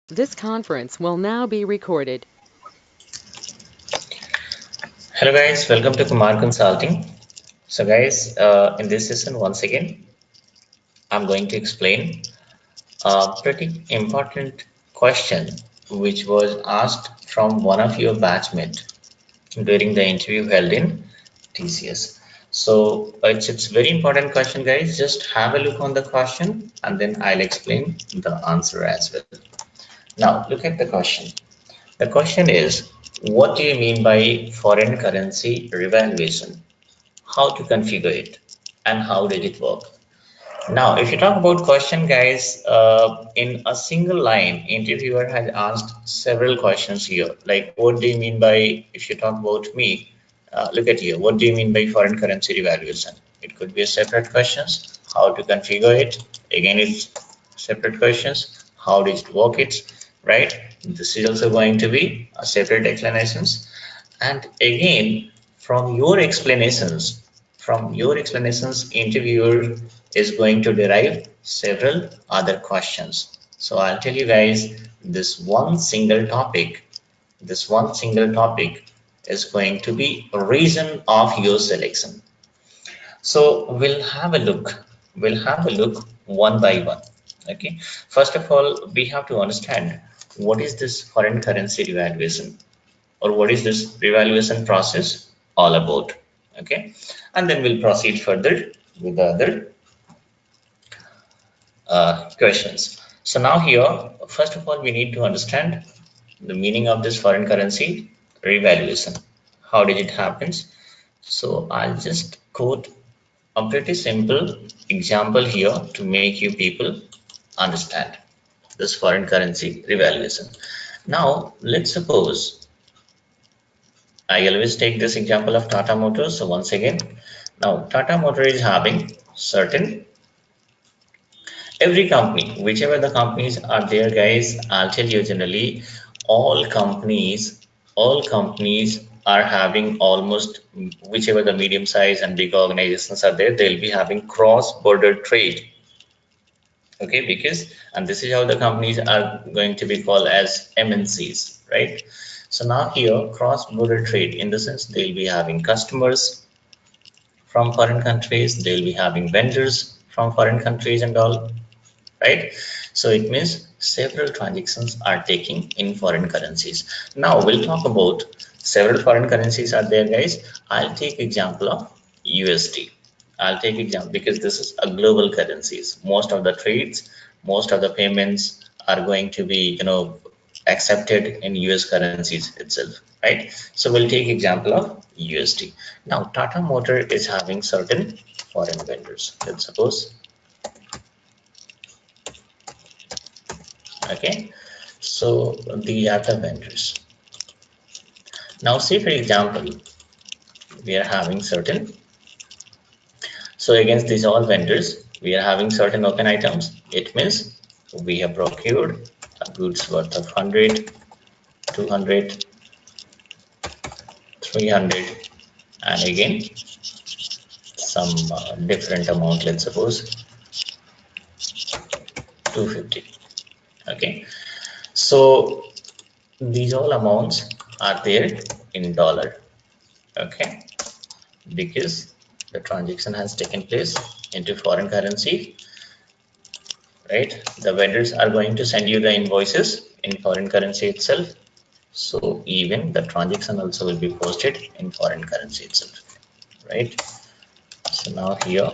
This conference will now be recorded. Hello guys, welcome to Kumar Consulting. So guys, in this session once again, I'm going to explain a pretty important question which was asked from one of your batchmates during the interview held in TCS. So it's very important question guys. Just have a look on the question and then I'll explain the answer as well. Now look at the question. The question is, what do you mean by foreign currency revaluation? How to configure it and how did it work. Now if you talk about question guys, in a single line interviewer has asked several questions here, like what do you mean by, if you talk about me, look at here, what do you mean by foreign currency revaluation? It could be a separate questions. How to configure it, again it's separate questions. How does it work, it right, this is also going to be a separate explanations. And again, from your explanations, interviewer is going to derive several other questions. So I'll tell you guys, this one single topic is going to be a reason of your selection. So we'll have a look one by one. Okay, first of all, we have to understand what is this foreign currency revaluation, or what is this revaluation process all about. Okay, and then we'll proceed further with the other questions. So now here, first of all, we need to understand the meaning of this foreign currency revaluation. How did it happen? So I'll just quote a pretty simple example here to make you people understand this foreign currency revaluation. Now let's suppose, I always take this example of Tata Motors. So once again, now Tata Motor is having certain, every company, whichever the companies are there, guys, I'll tell you generally, all companies are having almost, whichever the medium size and big organizations are there, they'll be having cross-border trade. Okay, because, and this is how the companies are going to be called as MNCs, right? So now here, cross-border trade, in the sense they'll be having customers from foreign countries, they'll be having vendors from foreign countries and all, right? So it means several transactions are taking in foreign currencies. Now we'll talk about several foreign currencies are there, guys. I'll take example of USD. I'll take example because this is a global currencies. Most of the trades, most of the payments are going to be, accepted in US currencies itself, right? So we'll take example of USD. Now Tata Motor is having certain foreign vendors. Let's suppose, okay, so the other vendors. Now say for example, we are having certain, so against these all vendors, we are having certain open items. It means we have procured a goods worth of 100, 200, 300, and again some different amount, let's suppose 250. Okay, so these all amounts are there in dollar. Okay, because the transaction has taken place into foreign currency, right? The vendors are going to send you the invoices in foreign currency itself. So even the transaction also will be posted in foreign currency itself, right? So now here,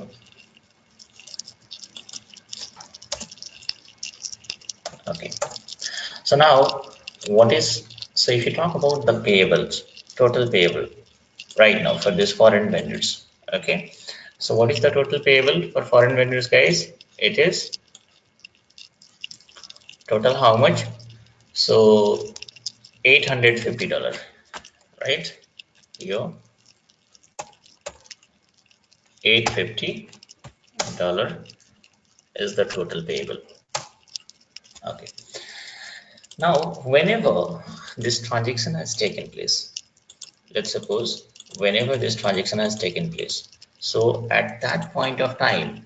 okay. So now what is, so if you talk about the payables, total payable right now for this foreign vendors, okay. So what is the total payable for foreign vendors, guys? It is total how much? So $850, right? Here, $850 is the total payable. Okay. Now, whenever this transaction has taken place, let's suppose whenever this transaction has taken place, so at that point of time,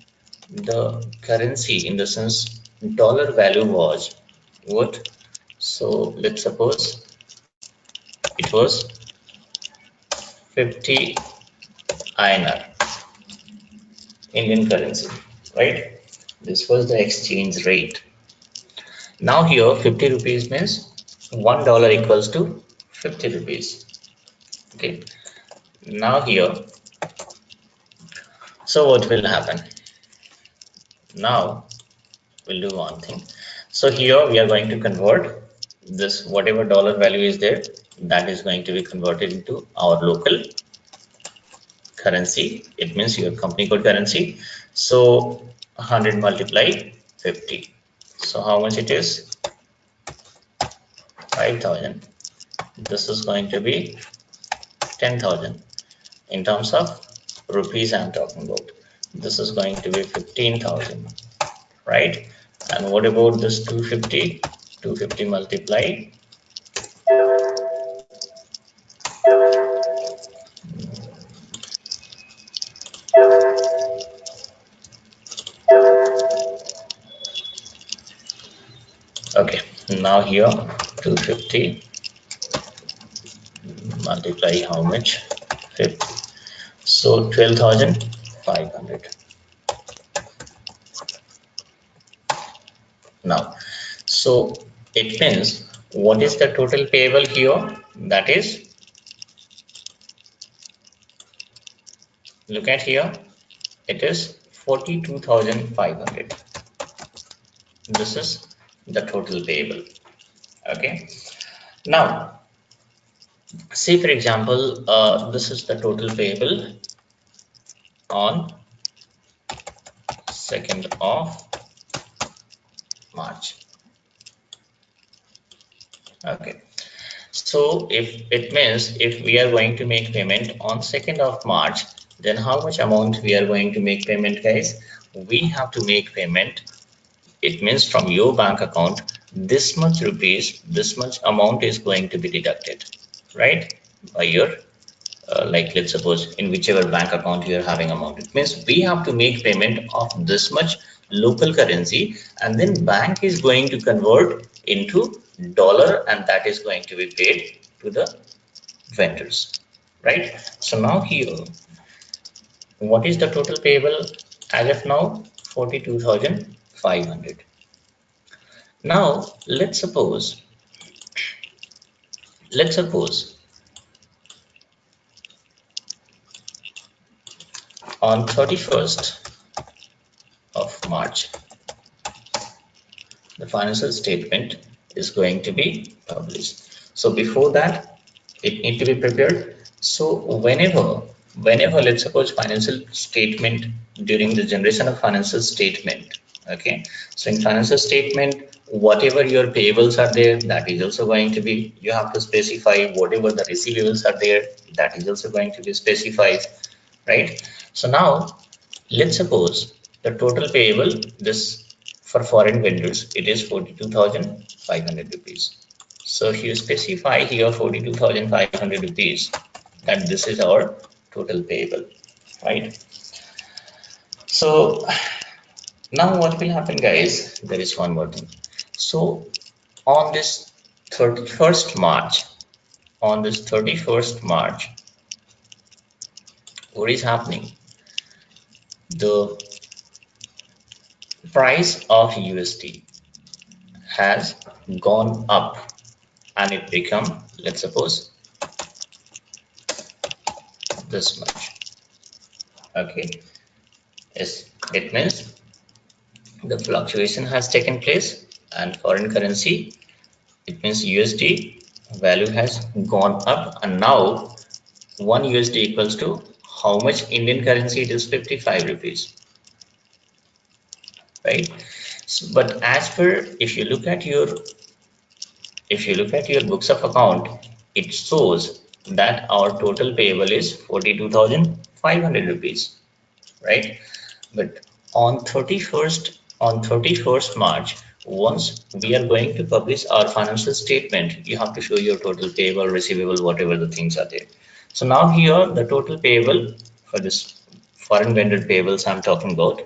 the currency, in the sense dollar value was what? So let's suppose it was 50 INR, Indian currency, right? This was the exchange rate. Now here 50 rupees means $1 equals to 50 rupees. Okay. Now here, so what will happen? Now we'll do one thing. So here we are going to convert this, whatever dollar value is there, that is going to be converted into our local currency. It means your company code currency. So 100 multiply 50. So how much it is? 5,000. This is going to be 10,000. In terms of rupees I'm talking about. This is going to be 15,000, right? And what about this 250? 250 multiply. Okay, now here 250 multiply how much? 50. So 12,500. Now, so it means what is the total payable here? That is, look at here, it is 42,500. This is the total payable. Okay. Now, say for example, this is the total payable on 2nd of March. Okay. So if it means if we are going to make payment on 2nd of March, then how much amount we are going to make payment, guys? We have to make payment. It means from your bank account, this much rupees, this much amount is going to be deducted, right? By your like let's suppose in whichever bank account you are having amount. It means we have to make payment of this much local currency, and then bank is going to convert into dollar, and that is going to be paid to the vendors, right? So now here, what is the total payable as of now? 42,500. Now let's suppose on 31st of March, the financial statement is going to be published. So before that, it need to be prepared. So whenever let's suppose financial statement, during the generation of financial statement, okay, so in financial statement, whatever your payables are there, that is also going to be, you have to specify. Whatever the receivables are there, that is also going to be specified, right? So now let's suppose the total payable, this for foreign vendors, it is 42,500 rupees. So if you specify here 42,500 rupees, that this is our total payable, right? So now what will happen, guys? There is one more thing. So on this 31st March, what is happening? The price of USD has gone up, and it become, let's suppose, this much. Okay, yes, it means the fluctuation has taken place, and foreign currency, it means USD value has gone up, and now 1 USD equals to how much Indian currency? It is 55 rupees, right? So, but as per, if you look at your books of account, it shows that our total payable is 42,500 rupees, right? But on 31st March, once we are going to publish our financial statement, you have to show your total payable, receivable, whatever the things are there. So now here the total payable for this foreign vendor payables I'm talking about,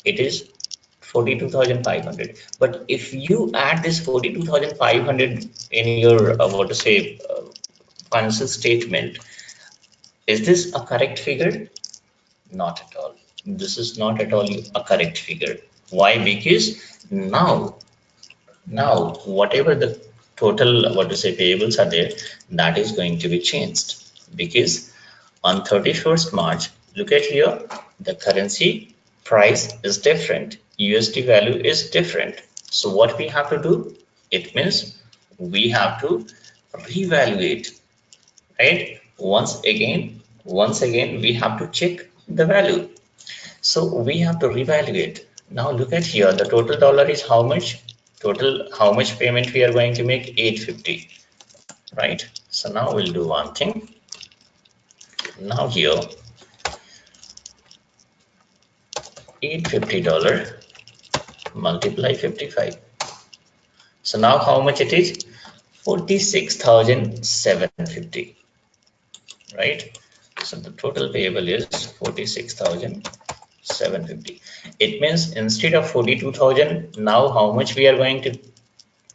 it is 42,500. But if you add this 42,500 in your what to say financial statement, is this a correct figure? Not at all. This is not at all a correct figure. Why? Because now whatever the total what to say payables are there, that is going to be changed, because on 31st March, look at here, the currency price is different, USD value is different. So what we have to do? It means we have to revaluate, right? Once again we have to check the value. So we have to revaluate. Now look at here, the total dollar is how much? Total how much payment we are going to make? 850, right? So now we'll do one thing. Now here, $850 multiply 55. So now how much it is? 46,750, right? So the total payable is 46,750. It means instead of 42,000, now how much we are going to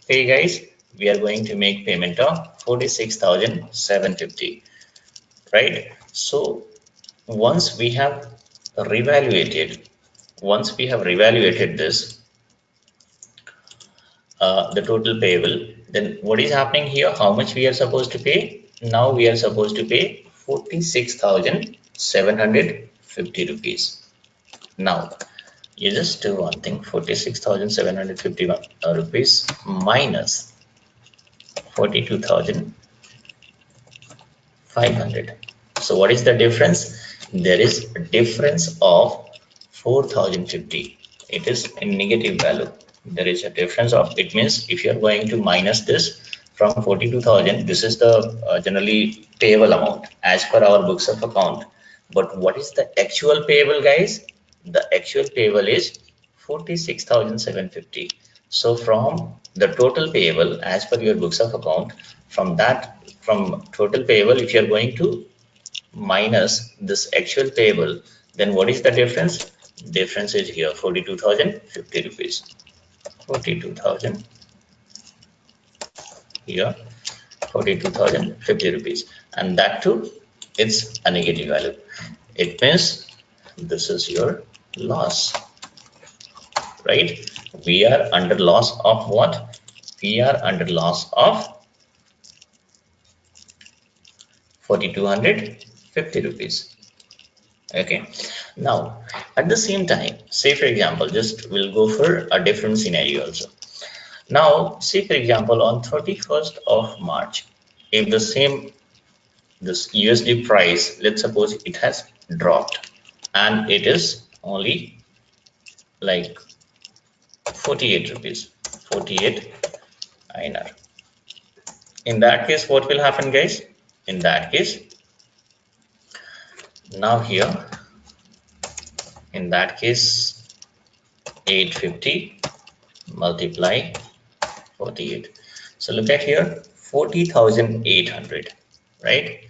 pay, guys? We are going to make payment of 46,750, right? So once we have revaluated, this, the total payable, then what is happening here? How much we are supposed to pay? Now we are supposed to pay 46,750 rupees. Now you just do one thing, 46,750 rupees minus 42,500. So what is the difference? There is a difference of 4,050. It is a negative value. There is a difference of, it means if you are going to minus this from 42,000, this is the generally payable amount as per our books of account. But what is the actual payable, guys? The actual payable is 46,750. So from the total payable as per your books of account, from total payable, if you are going to minus this actual payable, then what is the difference? Difference is here 42,050 rupees. 42,000 here, 42,050 rupees, and that too it's a negative value. It means this is your loss, right? We are under loss of what? We are under loss of 4,250 rupees. Okay, now at the same time, say for example, just we'll go for a different scenario also. Now say for example on 31st of March, if this USD price, let's suppose it has dropped and it is only like 48 rupees, 48 INR. In that case, what will happen, guys? In that case, now here, in that case, 850 multiply 48. So look at here, 40,800, right?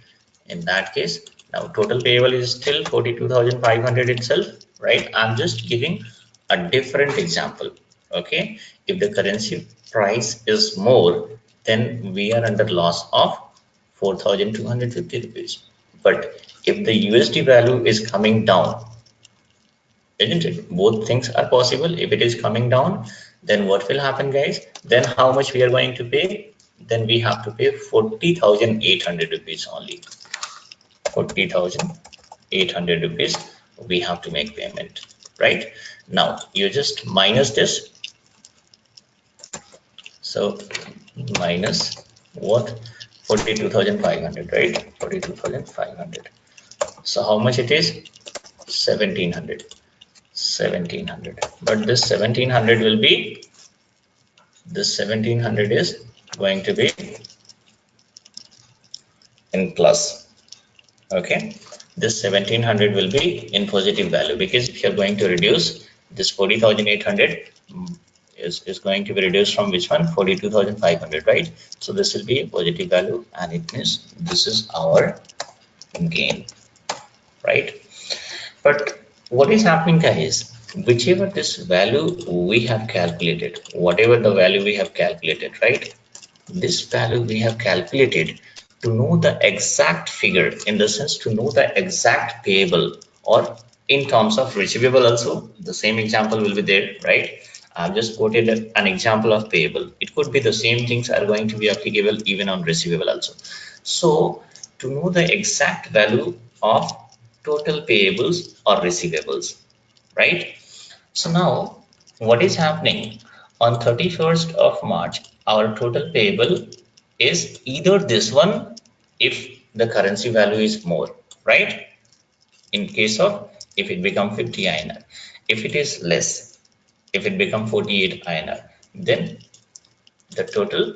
In that case, now total payable is still 42,500 itself, right? I'm just giving a different example. Okay, if the currency price is more, then we are under loss of 4,250 rupees. But if the USD value is coming down, isn't it? Both things are possible. If it is coming down, then what will happen, guys? Then how much we are going to pay? Then we have to pay 40,800 rupees only. 40,800 rupees we have to make payment, right? Now you just minus this. So minus what? 42,500, right? 42,500. So how much it is? 1,700. 1,700. But this 1,700 will be, this 1,700 is going to be in plus. Okay, this 1,700 will be in positive value, because if you're going to reduce this 40,800 is going to be reduced from which one? 42,500, right? So this will be a positive value, and it means this is our gain, right? But what is happening, guys? whichever this value we have calculated, whatever the value we have calculated, right? This value we have calculated to know the exact figure, in the sense to know the exact payable, or in terms of receivable also, the same example will be there, right? I've just quoted an example of payable. It could be the same things are going to be applicable even on receivable also. So to know the exact value of total payables or receivables, right? So now what is happening on 31st of March, our total payable is either this one if the currency value is more, right? In case of if it become 50 INR, if it is less, if it become 48 INR, then the total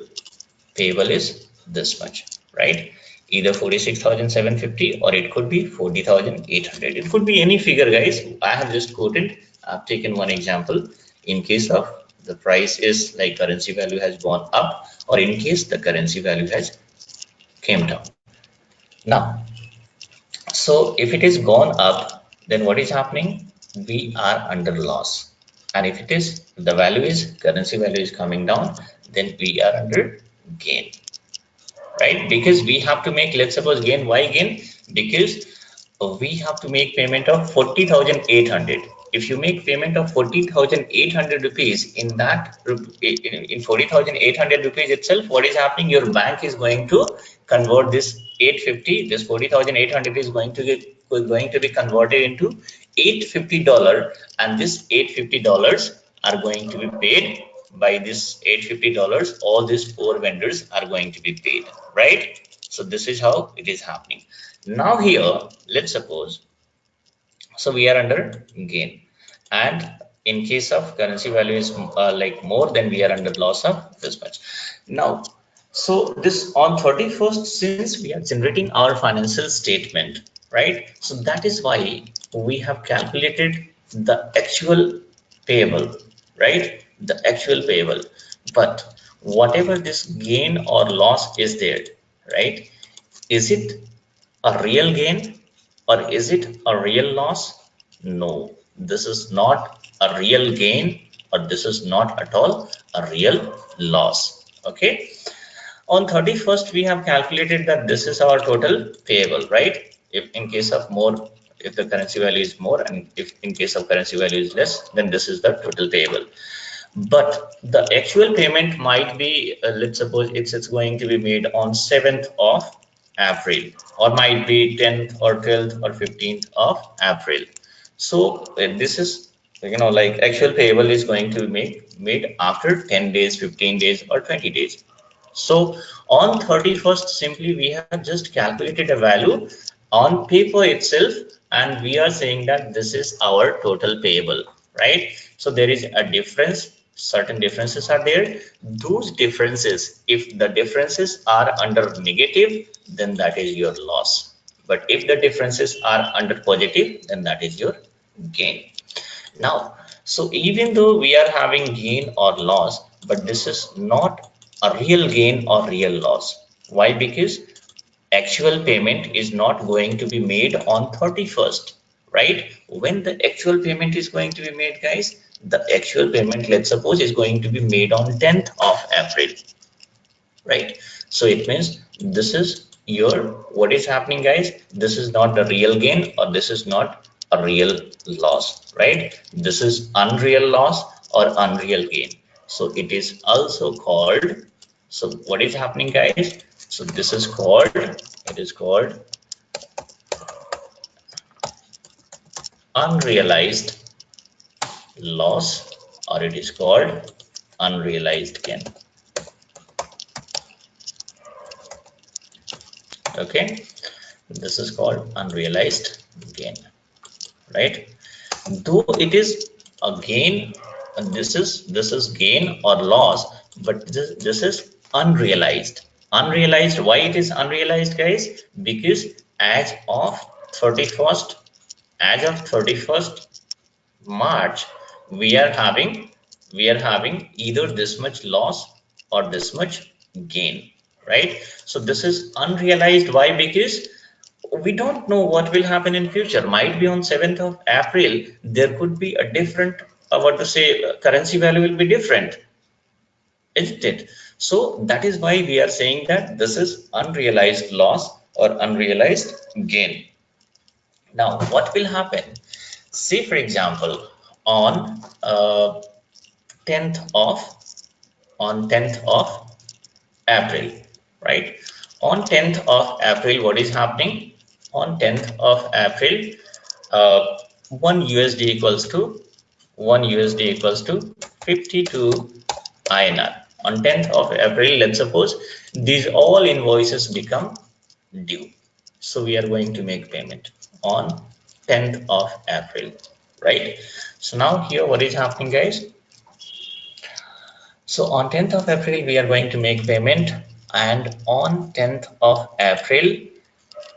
payable is this much, right? Either 46,750 or it could be 40,800. It could be any figure, guys. I have just quoted, I've taken one example in case of the price is like currency value has gone up, or in case the currency value has came down. Now, so if it is gone up, then what is happening? We are under loss. And if it is the value is currency value is coming down, then we are under gain, right? Because we have to make, let's suppose gain, why gain? Because we have to make payment of 40,800. If you make payment of 40,800 rupees, in that in 40,800 rupees itself, what is happening? Your bank is going to convert this 850, this 40,800 is going to be converted into $850, and this $850 are going to be paid by this $850. All these four vendors are going to be paid, right? So this is how it is happening. Now here, let's suppose, so we are under gain, and in case of currency value is like more, then we are under loss of this much. Now, so this on 31st, since we are generating our financial statement, right? So that is why we have calculated the actual payable, right? The actual payable. But whatever this gain or loss is there, right? Is it a real gain or is it a real loss? No, this is not a real gain, or this is not at all a real loss. Okay. On 31st, we have calculated that this is our total payable, right? If in case of more, if the currency value is more, and if in case of currency value is less, then this is the total payable. But the actual payment might be, let's suppose it's going to be made on 7th of April, or might be 10th or 12th or 15th of April. So this is, like actual payable is going to be made after 10 days, 15 days, or 20 days. So on 31st, simply we have just calculated a value on paper itself, and we are saying that this is our total payable, right? So there is a difference, certain differences are there. Those differences, if the differences are under negative, then that is your loss. But if the differences are under positive, then that is your gain. Now, so even though we are having gain or loss, but this is not a real gain or real loss. Why? Because actual payment is not going to be made on 31st, right? When the actual payment is going to be made, guys, the actual payment, let's suppose, is going to be made on 10th of April, right? So it means this is your, what is happening, guys? This is not a real gain, or this is not a real loss, right? This is unreal loss or unreal gain. So it is also called, so what is happening, guys? So this is called, it is called unrealized loss, or it is called unrealized gain. Okay, this is called unrealized gain, right? Though it is a gain, this is gain or loss, but this is unrealized. Unrealized, why it is unrealized, guys? Because as of 31st, as of 31st March, we are having either this much loss or this much gain, right? So this is unrealized. Why? Because We don't know what will happen in future. Might be on 7th of April there could be a different what to say currency value will be different, isn't it? So that is why we are saying that this is unrealized loss or unrealized gain. Now what will happen? Say for example on 10th of on 10th of April, right? On 10th of April, what is happening? On 10th of April, uh, 1 USD equals to 1 USD equals to 52 INR. On 10th of April, let's suppose these all invoices become due. So we are going to make payment on 10th of April, right? So now here what is happening, guys? So on 10th of April, we are going to make payment, and on 10th of April,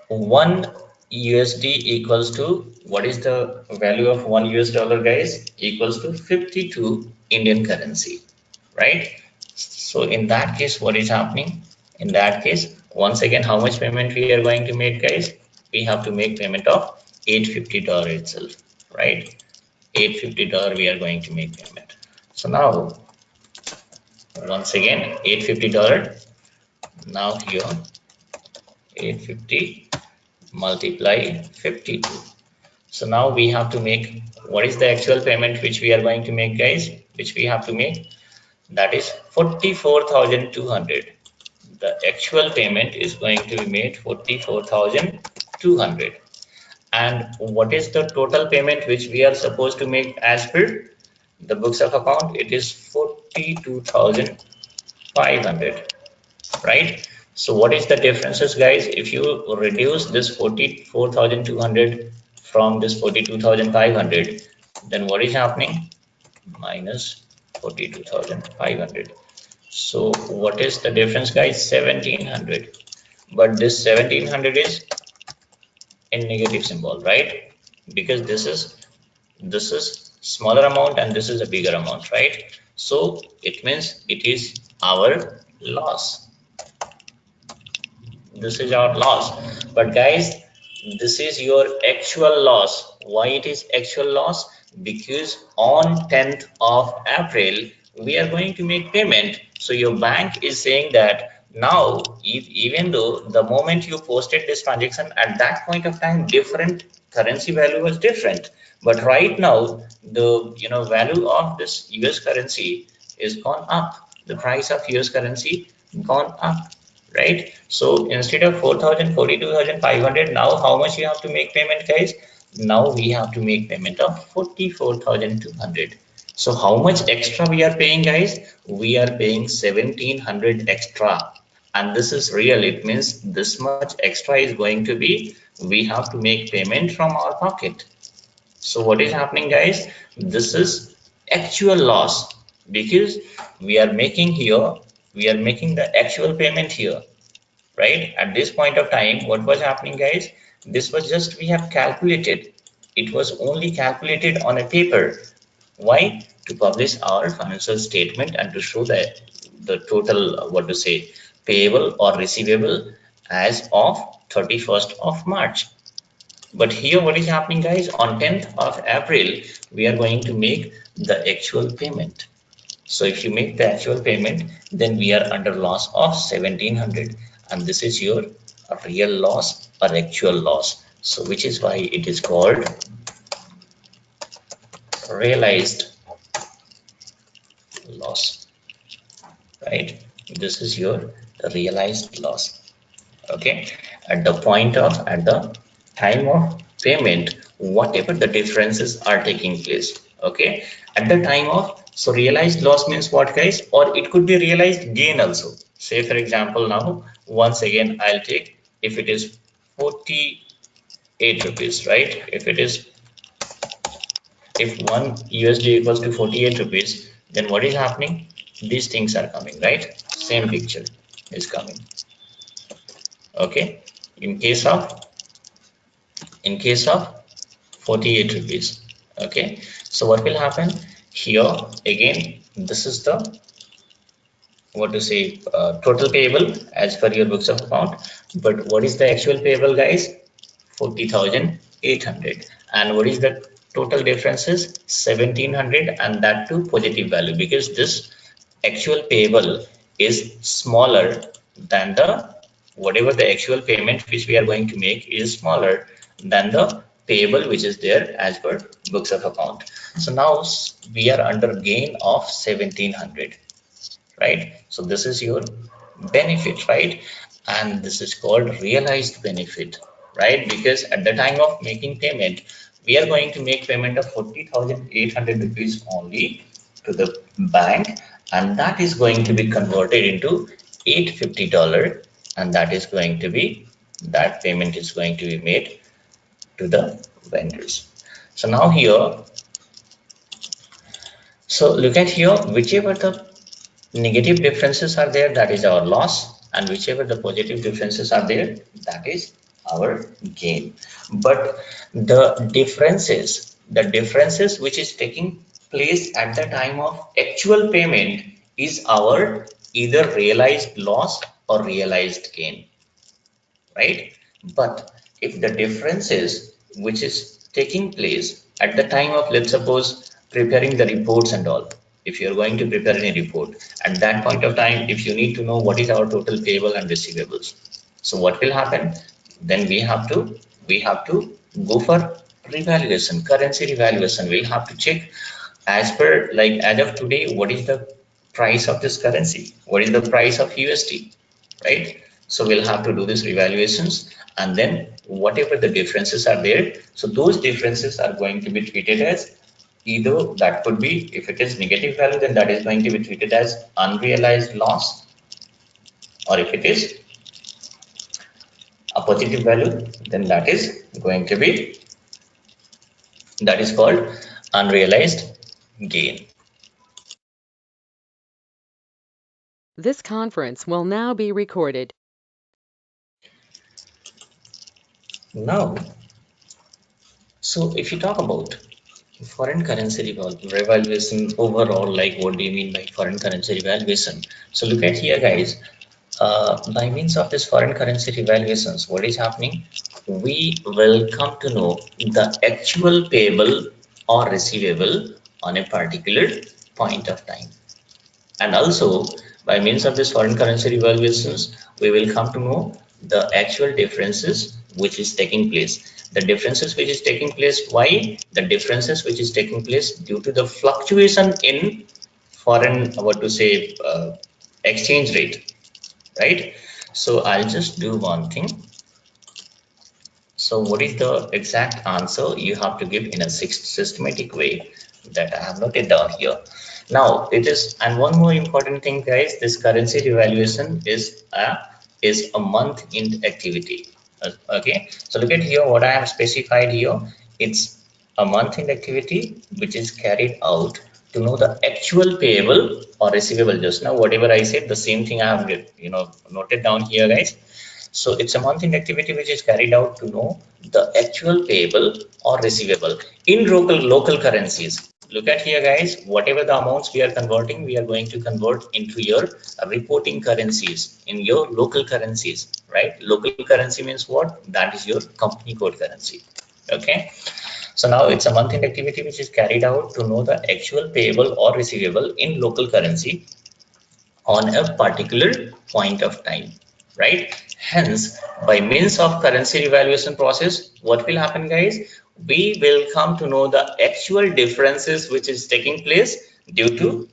1 USD equals to, what is the value of 1 US dollar, guys? Equals to 52 Indian currency, right? So in that case, what is happening? In that case, once again, how much payment we are going to make, guys? We have to make payment of $850 itself, right? $850 we are going to make payment. So now once again $850. Now here 850 multiply 52. So now we have to make, what is the actual payment which we are going to make, guys? Which we have to make, that is 44,200. The actual payment is going to be made 44,200. And what is the total payment which we are supposed to make as per the books of account? It is 42,500, right? So what is the differences, guys? If you reduce this 44,200 from this 42,500, then what is happening? Minus 42,500. So what is the difference, guys? 1,700. But this 1,700 is in negative symbol, right? Because this is smaller amount and this is a bigger amount, right? So it means it is our loss. This is our loss. But guys, this is your actual loss. Why it is actual loss? Because on 10th of April we are going to make payment. So your bank is saying that now, if, even though the moment you posted this transaction at that point of time different currency value was different, but right now the value of this US currency is gone up. The price of US currency gone up, right? So instead of 4,000, 42,500, now how much you have to make payment, guys? Now we have to make payment of 44,200. So how much extra we are paying, guys? We are paying 1,700 extra. And this is real. It means this much extra is going to be, we have to make payment from our pocket. So what is happening, guys? This is actual loss because we are making here, we are making the actual payment here, right? At this point of time, what was happening, guys? This was just, we have calculated. It was only calculated on a paper. Why? To publish our financial statement and to show that the total, what to say, payable or receivable as of 31st of March. But here what is happening, guys? On 10th of April, we are going to make the actual payment. So if you make the actual payment, then we are under loss of 1,700. And this is your real loss or actual loss. So which is why it is called realized loss, right? This is your realized loss. Okay, at the time of payment, whatever the differences are taking place, okay, at the time of, so realized loss means what, guys? Or it could be realized gain also. Say for example, now once again I'll take, if it is 48 rupees, right? If 1 USD equals to 48 rupees, then what is happening? These things are coming, right? Same picture is coming. Okay, in case of 48 rupees. Okay, so what will happen here? Again, this is the, what to say, total payable as per your books of account. But what is the actual payable, guys? 40,800. And what is the total difference is 1,700, and that too positive value, because this actual payable is smaller than the whatever the actual payment which we are going to make is smaller than the payable which is there as per books of account. So now we are under gain of 1,700, right? So this is your benefit, right? And this is called realized benefit, right? Because at the time of making payment, we are going to make payment of 40,800 rupees only to the bank, and that is going to be converted into $850, and that is going to be that payment is going to be made to the vendors. So now here, so look at here, whichever the negative differences are there, that is our loss, and whichever the positive differences are there, that is our gain. But the differences which is taking place at the time of actual payment is our either realized loss or realized gain, right? But if the differences which is taking place at the time of, let's suppose, preparing the reports and all, if you're going to prepare any report, at that point of time, if you need to know what is our total payable and receivables, so what will happen? Then we have to go for revaluation, currency revaluation. We'll have to check as per, like, as of today, what is the price of this currency? What is the price of USD? Right? So we'll have to do this revaluations, and then whatever the differences are there, so those differences are going to be treated as either, that could be, if it is negative value, then that is going to be treated as unrealized loss, or if it is a positive value, then that is going to be, that is called unrealized gain. This conference will now be recorded. Now, so if you talk about foreign currency revaluation overall, like what do you mean by foreign currency revaluation? So look at here, guys. By means of this foreign currency revaluations, what is happening? We will come to know the actual payable or receivable on a particular point of time. And also, by means of this foreign currency revaluations, we will come to know the actual differences which is taking place. The differences which is taking place, why? The differences which is taking place due to the fluctuation in foreign, what to say, exchange rate, right? So I'll just do one thing. So what is the exact answer you have to give in a systematic way that I have noted down here. Now it is, and one more important thing, guys, this currency devaluation is a month in activity. Okay, so look at here what I have specified here. It's a month in activity which is carried out to know the actual payable or receivable. Just now, whatever I said, the same thing I have noted down here, guys. So it's a month-end activity which is carried out to know the actual payable or receivable in local currencies. Look at here, guys. Whatever the amounts we are converting, we are going to convert into your reporting currencies in your local currencies, right? Local currency means what? That is your company code currency. Okay. So now it's a month-end activity which is carried out to know the actual payable or receivable in local currency on a particular point of time, right? Hence, by means of currency revaluation process, what will happen, guys? We will come to know the actual differences which is taking place due to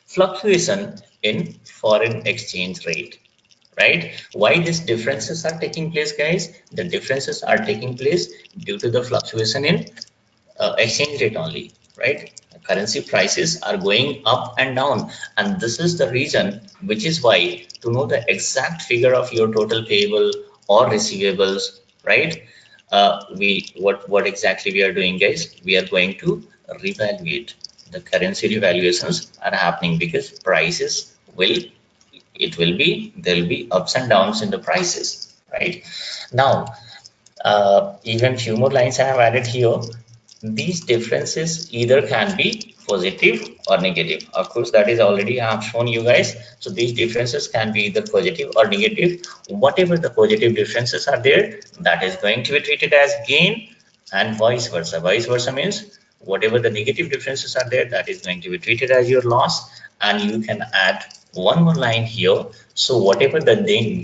fluctuation in foreign exchange rate, right? Why these differences are taking place, guys? The differences are taking place due to the fluctuation in exchange rate only, right? Currency prices are going up and down, and this is the reason, which is why to know the exact figure of your total payable or receivables, right? We what exactly we are doing, guys? We are going to revaluate. The currency revaluations are happening because prices will, it will be, there will be ups and downs in the prices, right? Now, even few more lines I have added here. These differences either can be positive or negative. Of course, that is already I have shown you guys. So these differences can be either positive or negative. Whatever the positive differences are there, that is going to be treated as gain, and vice versa. Vice versa means whatever the negative differences are there, that is going to be treated as your loss. And you can add one more line here. So whatever the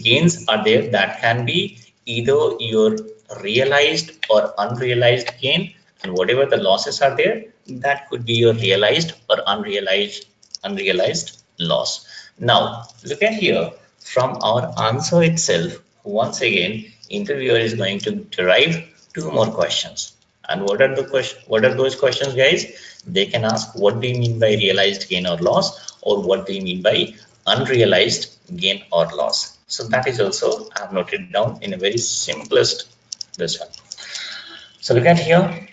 gains are there, that can be either your realized or unrealized gain, and whatever the losses are there, that could be your realized or unrealized loss. Now look at here, from our answer itself, once again interviewer is going to derive two more questions. And what are those questions, guys? They can ask, what do you mean by realized gain or loss, or what do you mean by unrealized gain or loss? So that is also I have noted down in a very simplest this one. So look at here,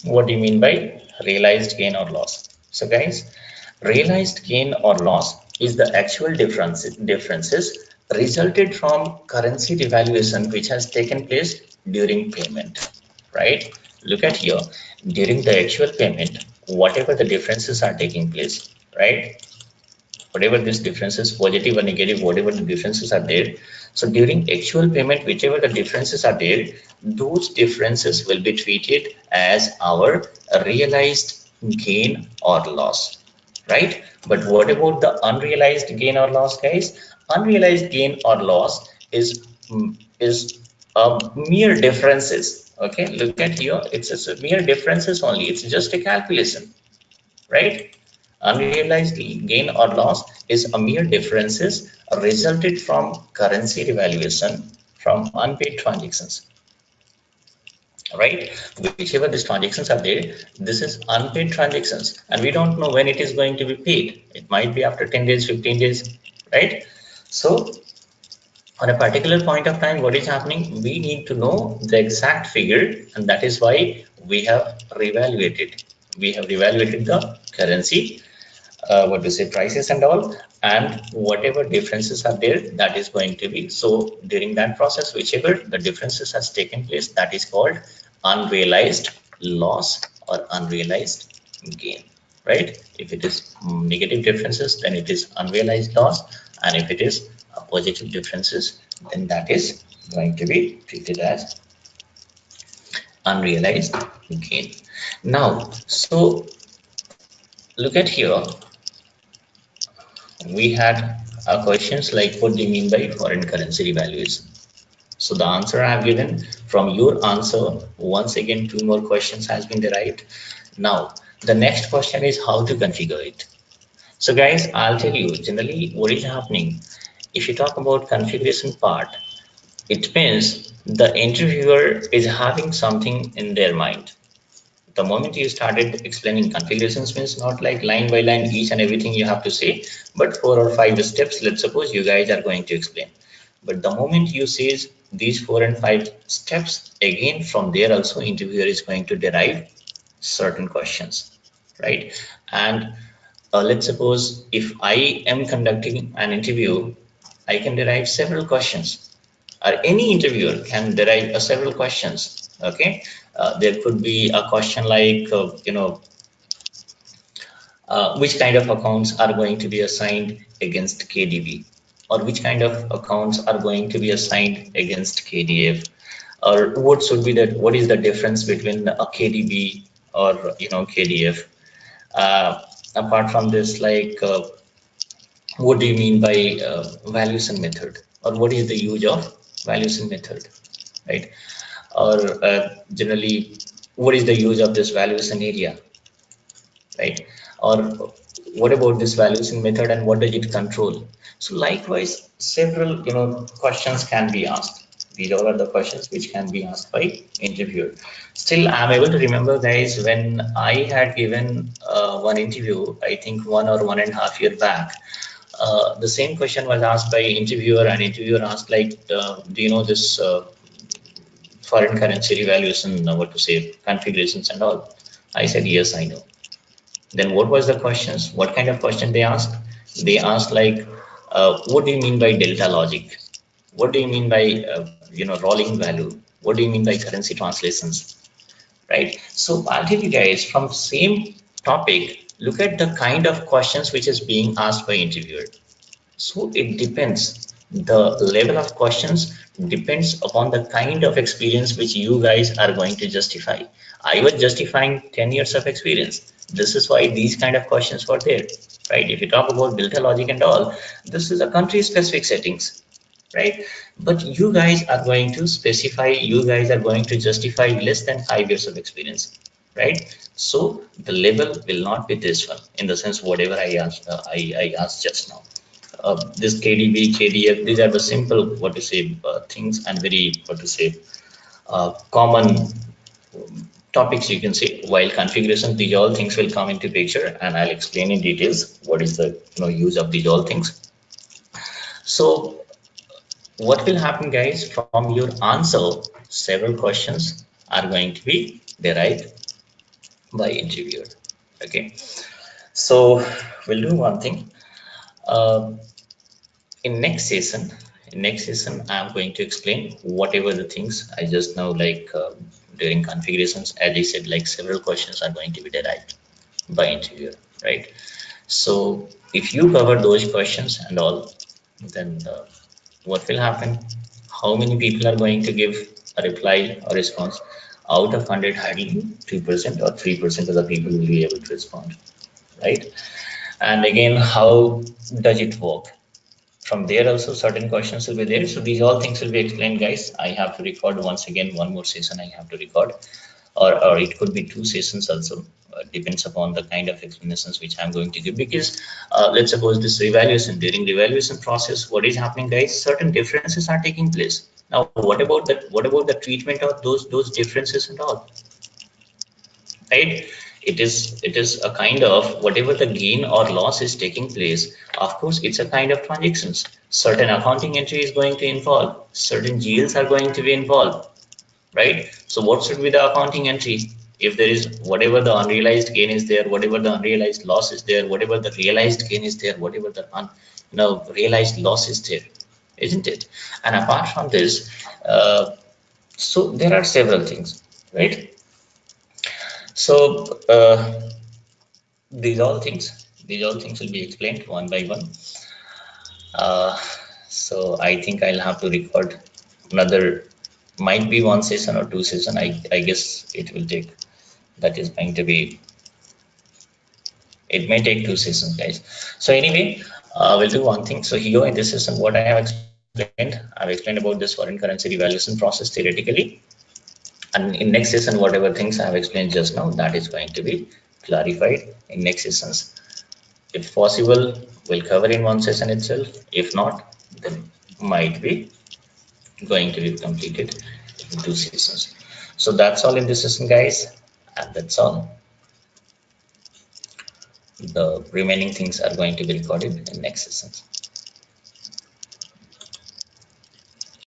what do you mean by realized gain or loss? So guys, realized gain or loss is the actual differences resulted from currency devaluation which has taken place during payment, right? Look at here, during the actual payment, whatever the differences are taking place, right? Whatever these differences, positive or negative, whatever the differences are there, so during actual payment, whichever the differences are there, those differences will be treated as our realized gain or loss, right? But what about the unrealized gain or loss, guys? Unrealized gain or loss is mere differences. Okay, look at here, it's just a mere differences only, it's just a calculation, right? Unrealized gain or loss is a mere differences resulted from currency revaluation from unpaid transactions, right? Whichever these transactions are there, this is unpaid transactions, and we don't know when it is going to be paid. It might be after 10 days, 15 days, right? So on a particular point of time, what is happening? We need to know the exact figure, and that is why we have revaluated. We have revaluated the currency, what to say, prices and all, and whatever differences are there, that is going to be, so during that process, whichever the differences has taken place, that is called unrealized loss or unrealized gain, right? If it is negative differences, then it is unrealized loss, and if it is positive differences, then that is going to be treated as unrealized gain. Now, so look at here, we had questions like, what do you mean by foreign currency revaluation? So the answer I have given, from your answer, once again, two more questions has been derived. Now, the next question is how to configure it. So guys, I'll tell you generally what is happening. If you talk about configuration part, it means the interviewer is having something in their mind. The moment you started explaining configurations, means not like line by line each and everything you have to say, but 4 or 5 steps, let's suppose you guys are going to explain. But the moment you say these 4 and 5 steps, again from there also interviewer is going to derive certain questions, right? And let's suppose if I am conducting an interview, I can derive several questions, or any interviewer can derive several questions. Okay, there could be a question like, which kind of accounts are going to be assigned against KDB, or which kind of accounts are going to be assigned against KDF, or what is the difference between a KDB or KDF. Apart from this, like, what do you mean by valuation method, or what is the use of valuation method, right? Or generally, what is the use of this valuation area, right? Or what about this valuation method and what does it control? So likewise, several questions can be asked. These all are the questions which can be asked by interviewer. Still, I'm able to remember, guys, when I had given one interview, I think 1 or 1.5 years back. The same question was asked by interviewer, and interviewer asked like, do you know this foreign currency revaluation, what to say, configurations and all? I said, yes, I know. Then what was the questions? What kind of question they asked? They asked like, what do you mean by delta logic? What do you mean by rolling value? What do you mean by currency translations? Right? So I'll tell you guys from same topic. look at the kind of questions which is being asked by interviewer. So it depends. The level of questions depends upon the kind of experience which you guys are going to justify. I was justifying 10 years of experience. This is why these kind of questions were there, right? If you talk about delta logic and all, this is a country specific settings, right? But you guys are going to specify, you guys are going to justify less than 5 years of experience, right? So the level will not be this one in the sense whatever I asked, I asked just now. This KDB, KDF, these are the simple, what to say, things and very, what to say, common topics you can say. While configuration, these all things will come into picture and I'll explain in details what is the use of these all things. So what will happen guys, from your answer several questions are going to be derived by interviewer. Okay, so we'll do one thing. uh, in next session I'm going to explain whatever the things I just know, like during configurations, as I said, like several questions are going to be derived by interviewer, right? So if you cover those questions and all, then what will happen, how many people are going to give a reply or response? Out of 100, hardly 2% or 3% of the people will be able to respond, right? And again, how does it work? From there also certain questions will be there. So these all things will be explained guys. I have to record once again one more session I have to record, or it could be two sessions also. Depends upon the kind of explanations which I'm going to give, because let's suppose this revaluation, during revaluation process what is happening guys, certain differences are taking place. Now what about that, what about the treatment of those differences and all, right? It is a kind of whatever the gain or loss is taking place. Of course it's a kind of transactions, certain accounting entry is going to involve, certain GLs are going to be involved, right? So what should be the accounting entry? If there is whatever the unrealized gain is there, whatever the unrealized loss is there, whatever the realized gain is there, whatever the realized loss is there, isn't it? And apart from this, so there are several things, right? So these all things will be explained one by one. uh, so I think I'll have to record another, might be one session or two session. I guess it will take, that is going to be, it may take two sessions guys. So anyway, we'll do one thing. So here in this session what I have explained, I've explained about this foreign currency revaluation process theoretically. And in next session whatever things I have explained just now, that is going to be clarified in next sessions. If possible, we'll cover in one session itself. If not, then might be going to be completed in two sessions. So that's all in this session, guys. And that's all. The remaining things are going to be recorded in next sessions.